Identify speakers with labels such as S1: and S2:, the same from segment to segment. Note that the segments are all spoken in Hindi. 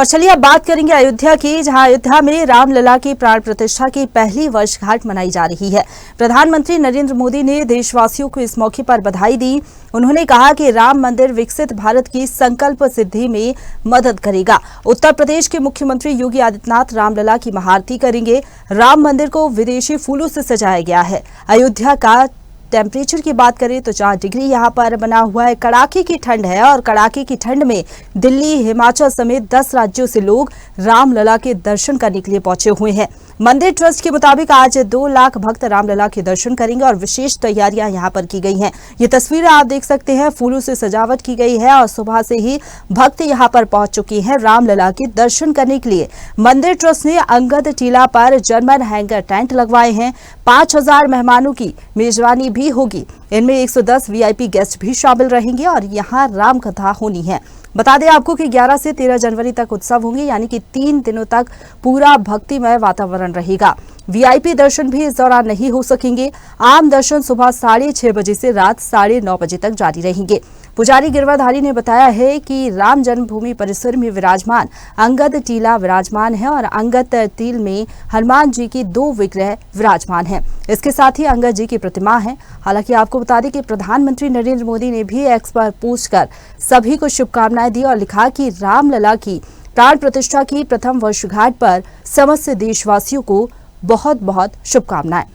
S1: और चलिए अब बात करेंगे अयोध्या की, जहां अयोध्या में रामलला की प्राण प्रतिष्ठा की पहली वर्षगांठ मनाई जा रही है। प्रधानमंत्री नरेंद्र मोदी ने देशवासियों को इस मौके पर बधाई दी। उन्होंने कहा कि राम मंदिर विकसित भारत की संकल्प सिद्धि में मदद करेगा। उत्तर प्रदेश के मुख्यमंत्री योगी आदित्यनाथ रामलला की महाआरती करेंगे। राम मंदिर को विदेशी फूलों से सजाया गया है। अयोध्या का टेम्परेचर की बात करें तो 4 डिग्री यहाँ पर बना हुआ है। कड़ाके की ठंड है और कड़ाके की ठंड में दिल्ली, हिमाचल समेत 10 राज्यों से लोग रामलला के दर्शन करने के लिए पहुंचे हुए हैं। मंदिर ट्रस्ट के मुताबिक आज 2 लाख भक्त रामलला के दर्शन करेंगे और विशेष तैयारियां यहां पर की गई हैं। ये तस्वीरें आप देख सकते हैं, फूलों से सजावट की गई है और सुबह से ही भक्त यहां पर पहुंच चुके हैं रामलला के दर्शन करने के लिए। मंदिर ट्रस्ट ने अंगद टीला पर जर्मन हैंगर टेंट लगवाए हैं। 5000 मेहमानों की मेजबानी भी होगी। इनमें 110 वीआईपी गेस्ट भी शामिल रहेंगे और यहाँ राम कथा होनी है। बता दें आपको कि 11 से 13 जनवरी तक उत्सव होंगे, यानी कि 3 दिनों तक पूरा भक्तिमय वातावरण रहेगा। वीआईपी दर्शन भी इस दौरान नहीं हो सकेंगे। आम दर्शन सुबह 6:30 बजे से रात 9:30 बजे तक जारी रहेंगे। पुजारी गिरवाधारी ने बताया है कि राम जन्मभूमि परिसर में विराजमान अंगद टीला विराजमान है और अंगद टील में हनुमान जी की 2 विग्रह विराजमान हैं। इसके साथ ही अंगद जी की प्रतिमा है। हालांकि आपको बता दें कि प्रधानमंत्री नरेंद्र मोदी ने भी एक्स पर पोस्ट कर सभी को शुभकामनाएं दी और लिखा कि रामलला की प्राण प्रतिष्ठा की प्रथम वर्षगांठ पर समस्त देशवासियों को बहुत बहुत शुभकामनाएं।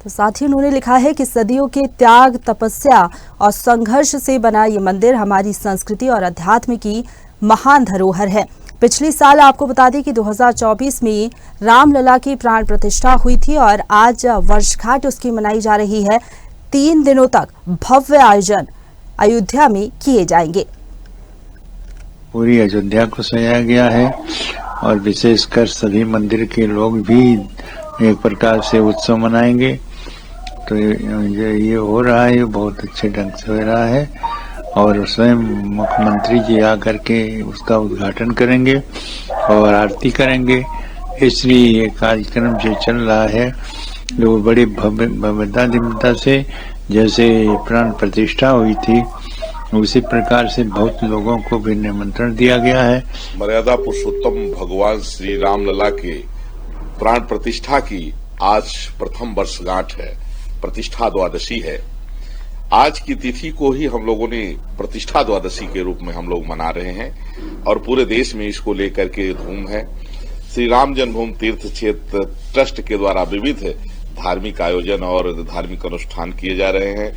S1: तो साथ ही उन्होंने लिखा है कि सदियों के त्याग, तपस्या और संघर्ष से बना ये मंदिर हमारी संस्कृति और अध्यात्म की महान धरोहर है। पिछले साल आपको बता दें कि 2024 में रामलला की प्राण प्रतिष्ठा हुई थी और आज वर्षगांठ उसकी मनाई जा रही है। 3 दिनों तक भव्य आयोजन अयोध्या में किए जाएंगे।
S2: पूरी अयोध्या को सजाया गया है और विशेषकर सभी मंदिर के लोग भी एक प्रकार से उत्सव मनाएंगे। तो ये हो रहा है, बहुत अच्छे ढंग से हो रहा है और स्वयं मुख्यमंत्री जी आकर के उसका उद्घाटन करेंगे और आरती करेंगे। इसलिए ये कार्यक्रम जो चल रहा है लोग बड़ी भव्यता दिव्यता से, जैसे प्राण प्रतिष्ठा हुई थी उसी प्रकार से बहुत लोगों को भी निमंत्रण दिया गया है।
S3: मर्यादा पुरुषोत्तम भगवान श्री रामलला के प्राण प्रतिष्ठा की आज प्रथम वर्षगांठ है। प्रतिष्ठा द्वादशी है। आज की तिथि को ही हम लोगों ने प्रतिष्ठा द्वादशी के रूप में हम लोग मना रहे हैं और पूरे देश में इसको लेकर के धूम है। श्री राम जन्मभूमि तीर्थ क्षेत्र ट्रस्ट के द्वारा विविध धार्मिक आयोजन और धार्मिक अनुष्ठान किए जा रहे हैं।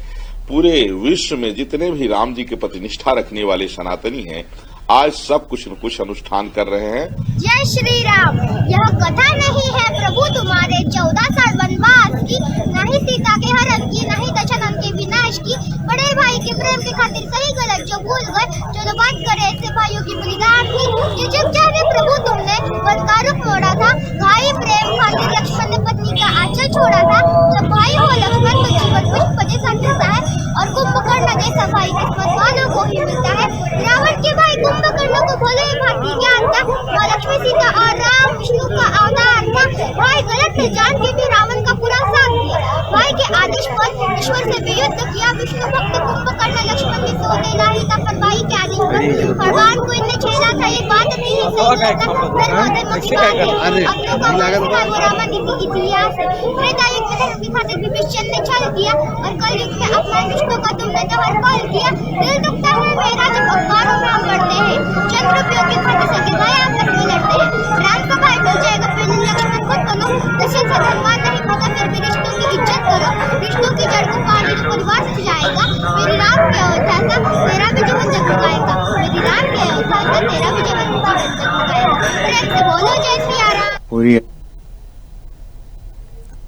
S3: पूरे विश्व में जितने भी राम जी के प्रति निष्ठा रखने वाले सनातनी हैं, आज सब कुछ न कुछ अनुष्ठान कर रहे हैं।
S4: जय श्री राम। यह कथा नहीं है प्रभु तुम्हारे 14 साल वनवास की, नहीं सीता के हरण की, नहीं दशरथ के विनाश की। बड़े भाई के प्रेम के खातिर सही गलत जो भूल गए, जो बात करे ऐसे भाइयों की बलिदान की। ये जब चाहे प्रभु तुमने वन का रुख मोड़ा था, भाई प्रेम खातिर लक्ष्मण ने पत्नी का आंचल छोड़ा था। जब भाई हो लक्ष्मण तो जीवन पुष्प जैसा खिलता है और कुंभकर्ण जैसा भाई किस्मत वालों को ही मिलता है। रावण के भाई कुंभकर्ण को भले भांति ज्ञान था, लक्ष्मी सीता और राम विष्णु का अवतार था। भाई गलत है जान के भी रावण का पूरा साथ दिया। भाई के आदेश पर ईश्वर से भी युद्ध किया। विष्णु भक्त कुंभकर्ण लक्ष्मण ने सोने नहीं था, पर भाई के आदेश पर भगवान को इनने छेड़ा था। ये बात नहीं है सही था। फिर होते मक्कार थे अपनों का वो रावण नीति इतिहास है। त्रेता युग में धर्म की खातिर विभीषण ने छल किया और कलयुग में अपना विष्णु का तुमने दहन कॉल किया। दिल दुखता है मेरा जब अखबारों में हम पढ़ते हैं, चंद्र उपयोग के खातिर सके भाई आपस में लड़ते हैं। राम का भाई हो जाएगा फिर लक्ष्मण को करो, दशरथ से धर्मान नहीं खाता फिर भी रिश्तों की इज्जत करो। रिश्तों की जड़ को पानी तो परिवार से जाएगा। मेरी राम के अयोध्या था तेरा भी जीवन जगमगाएगा। मेरी राम के अयोध्या था तेरा भी जीवन जगमगाएगा। प्रेम से बोलो जय श्री राम।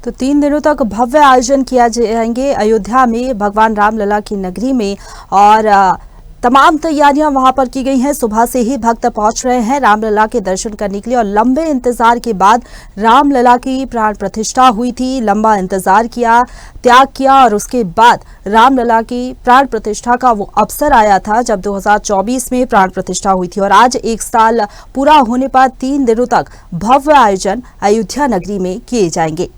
S1: तो 3 दिनों तक भव्य आयोजन किया जाएंगे अयोध्या में भगवान रामलला की नगरी में और तमाम तैयारियां वहां पर की गई हैं। सुबह से ही भक्त पहुंच रहे हैं रामलला के दर्शन करने के लिए और लंबे इंतजार के बाद रामलला की प्राण प्रतिष्ठा हुई थी। लंबा इंतजार किया, त्याग किया और उसके बाद रामलला की प्राण प्रतिष्ठा का वो अवसर आया था जब 2024 में प्राण प्रतिष्ठा हुई थी और आज 1 साल पूरा होने पर 3 दिनों तक भव्य आयोजन अयोध्या नगरी में किए जाएंगे।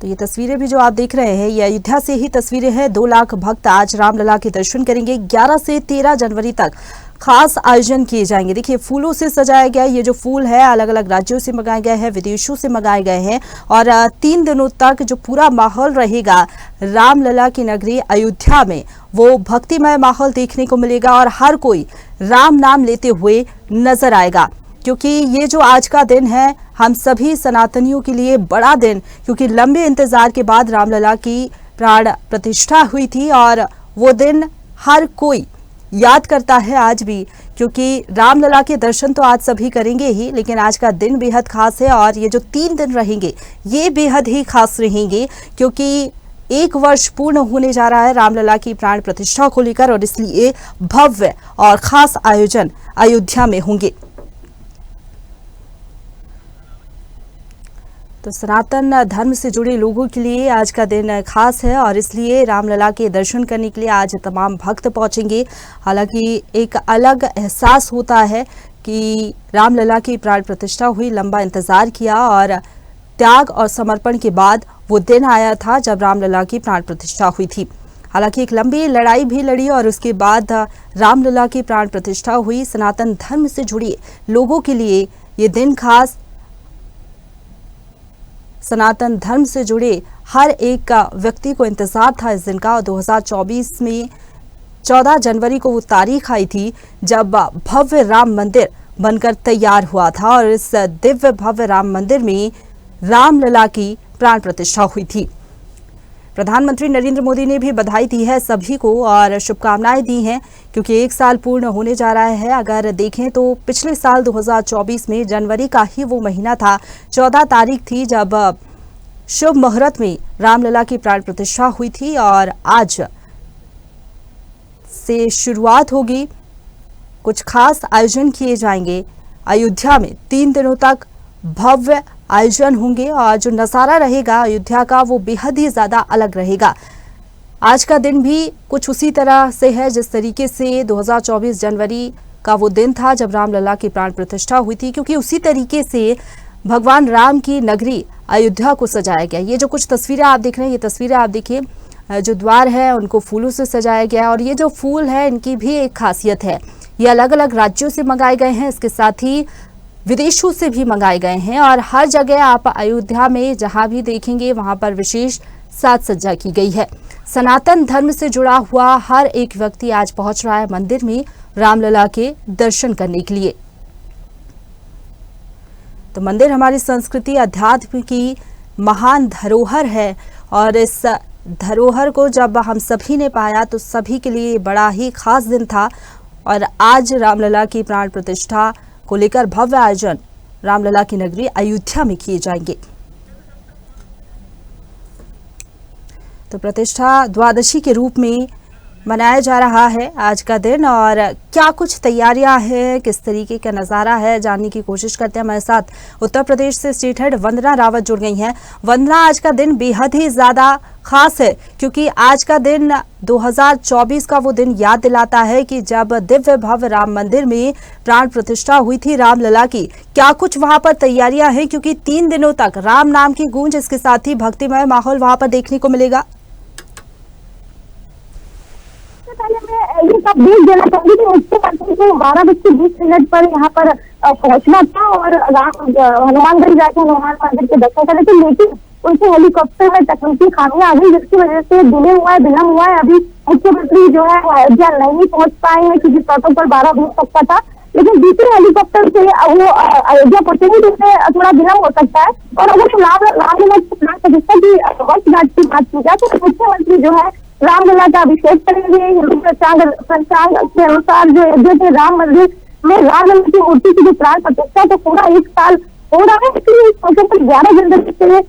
S1: तो ये तस्वीरें भी जो आप देख रहे हैं, ये अयोध्या से ही तस्वीरें हैं। 2 लाख भक्त आज रामलला के दर्शन करेंगे। 11 से 13 जनवरी तक खास आयोजन किए जाएंगे। देखिए, फूलों से सजाया गया ये जो फूल है अलग अलग राज्यों से मंगाए गए हैं, विदेशों से मंगाए गए हैं और 3 दिनों तक जो पूरा माहौल रहेगा रामलला की नगरी अयोध्या में, वो भक्तिमय माहौल देखने को मिलेगा और हर कोई राम नाम लेते हुए नजर आएगा। क्योंकि ये जो आज का दिन है हम सभी सनातनियों के लिए बड़ा दिन, क्योंकि लंबे इंतजार के बाद रामलला की प्राण प्रतिष्ठा हुई थी और वो दिन हर कोई याद करता है आज भी, क्योंकि रामलला के दर्शन तो आज सभी करेंगे ही, लेकिन आज का दिन बेहद खास है और ये जो 3 दिन रहेंगे ये बेहद ही खास रहेंगे, क्योंकि 1 वर्ष पूर्ण होने जा रहा है रामलला की प्राण प्रतिष्ठा को लेकर और इसलिए भव्य और खास आयोजन अयोध्या में होंगे। तो सनातन धर्म से जुड़े लोगों के लिए आज का दिन खास है और इसलिए रामलला के दर्शन करने के लिए आज तमाम भक्त पहुंचेंगे। हालांकि एक अलग एहसास होता है कि रामलला की प्राण प्रतिष्ठा हुई, लंबा इंतजार किया और त्याग और समर्पण के बाद वो दिन आया था जब रामलला की प्राण प्रतिष्ठा हुई थी। हालांकि एक लंबी लड़ाई भी लड़ी और उसके बाद रामलला की प्राण प्रतिष्ठा हुई। सनातन धर्म से जुड़े लोगों के लिए ये दिन खास, सनातन धर्म से जुड़े हर एक व्यक्ति को इंतजार था इस दिन का। 2024 में 14 जनवरी को वो तारीख आई थी जब भव्य राम मंदिर बनकर तैयार हुआ था और इस दिव्य भव्य राम मंदिर में रामलला की प्राण प्रतिष्ठा हुई थी। प्रधानमंत्री नरेंद्र मोदी ने भी बधाई दी है सभी को और शुभकामनाएं दी हैं, क्योंकि 1 साल पूर्ण होने जा रहा है। अगर देखें तो पिछले साल 2024 में जनवरी का ही वो महीना था, 14 तारीख थी जब शुभ मुहूर्त में रामलला की प्राण प्रतिष्ठा हुई थी और आज से शुरुआत होगी। कुछ खास आयोजन किए जाएंगे अयोध्या में। 3 दिनों तक भव्य आयोजन होंगे और जो नज़ारा रहेगा अयोध्या का वो बेहद ही ज़्यादा अलग रहेगा। आज का दिन भी कुछ उसी तरह से है जिस तरीके से 2024 जनवरी का वो दिन था जब रामलला की प्राण प्रतिष्ठा हुई थी, क्योंकि उसी तरीके से भगवान राम की नगरी अयोध्या को सजाया गया। ये जो कुछ तस्वीरें आप देख रहे हैं, ये तस्वीरें आप देखिए, जो द्वार है उनको फूलों से सजाया गया और ये जो फूल है इनकी भी एक खासियत है। ये अलग अलग राज्यों से मंगाए गए हैं, इसके साथ ही विदेशों से भी मंगाए गए हैं और हर जगह आप अयोध्या में जहां भी देखेंगे वहां पर विशेष साज सज्जा की गई है। सनातन धर्म से जुड़ा हुआ हर एक व्यक्ति आज पहुंच रहा है मंदिर में रामलला के दर्शन करने के लिए। तो मंदिर हमारी संस्कृति अध्यात्म की महान धरोहर है और इस धरोहर को जब हम सभी ने पाया तो सभी के लिए बड़ा ही खास दिन था और आज रामलला की प्राण प्रतिष्ठा को लेकर भव्य आयोजन रामलला की नगरी अयोध्या में किए जाएंगे। तो प्रतिष्ठा द्वादशी के रूप में मनाया जा रहा है आज का दिन और क्या कुछ तैयारियां हैं, किस तरीके का नज़ारा है, जानने की कोशिश करते हैं। हमारे साथ उत्तर प्रदेश से स्टेट हेड वंदना रावत जुड़ गई हैं। वंदना, आज का दिन बेहद ही ज़्यादा खास है क्योंकि आज का दिन 2024 का वो दिन याद दिलाता है कि जब दिव्य भव्य राम मंदिर में प्राण प्रतिष्ठा हुई थी रामलला की। क्या कुछ वहां पर तैयारियां हैं, क्योंकि 3 दिनों तक राम नाम की गूंज, इसके साथ ही भक्तिमय माहौल वहां पर देखने को मिलेगा।
S5: पहले मैं ये सब देख देना चाहूंगी कि उसके बाद 12:20 पर यहाँ पर पहुंचना था और हनुमानगढ़ जाके हनुमान मंदिर के दर्शन करने थे, लेकिन उनसे हेलीकॉप्टर में तकनीकी खामियां आ गई जिसकी वजह से डिले हुआ है, विलम्ब हुआ है। अभी मुख्यमंत्री जो है अयोध्या नहीं पहुंच पाए हैं क्योंकि प्रोटोकॉल 12 हो सकता था, लेकिन दूसरे हेलीकॉप्टर से वो अयोध्या पहुंचेंगे जिससे थोड़ा विलम्ब हो सकता है। और अगर रामलला की वर्षगांठ की बात की जाए तो मुख्यमंत्री जो है रामलला का अभिषेक करेंगे। हिंदू पंचांग के अनुसार जो अयोध्या के राम मंदिर में रामलला की मूर्ति की जो प्राण प्रतिष्ठा तो पूरा 1 साल हो रहा है, इसलिए इस मौके पर 11 जनवरी से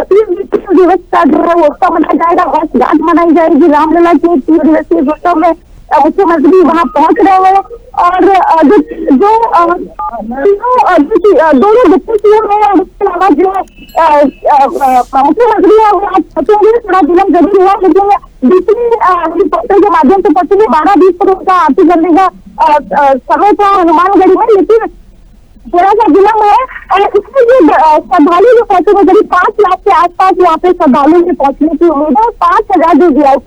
S5: 3 दिवस का जो है वो उत्सव मनाया जाएगा, वर्षगांठ मनाई जाएगी रामलला की 3 दिवसीय उत्सव में मुख्यमंत्री वहां पहुंच रहे हैं। और दोनों डिप्टी सीएम है और उसके अलावा जो मुख्यमंत्री है वो आज पहुंचेंगे। थोड़ा विलम्ब जरूर हुआ लेकिन दूसरी हेलीकॉप्टर के माध्यम से पहुंचेंगे। 12:20 पर उनका आरती करने का समय था हनुमानगढ़ी में, लेकिन थोड़ा सा विलम्ब है। और इसमें जो श्रद्धालु जो पहुंचे वो करीब 5 लाख के आसपास यहाँ पे श्रद्धालुओं के पहुंचने की उम्मीद है। 5,000 जो VIP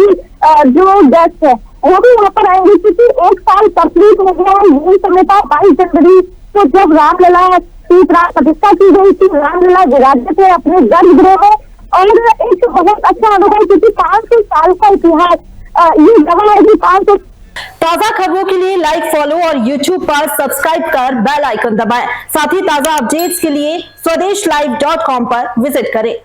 S5: जो गेस्ट है वो भी यहाँ पर आएंगे, क्योंकि 1 साल कंप्लीट हो गया है। यही समय था 22 जनवरी को जब रामलला की प्राण प्रतिष्ठा की गई थी। रामलला विराजे थे अपने गर्भगृह में, और एक बहुत अच्छा अनुभव, क्योंकि 500 साल का इतिहास ये गवाह है कि 500।
S1: ताजा खबरों के लिए लाइक, फॉलो और YouTube पर सब्सक्राइब कर बेल आइकन दबाएं। साथ ही ताजा अपडेट्स के लिए SwadeshLive.com पर विजिट करें।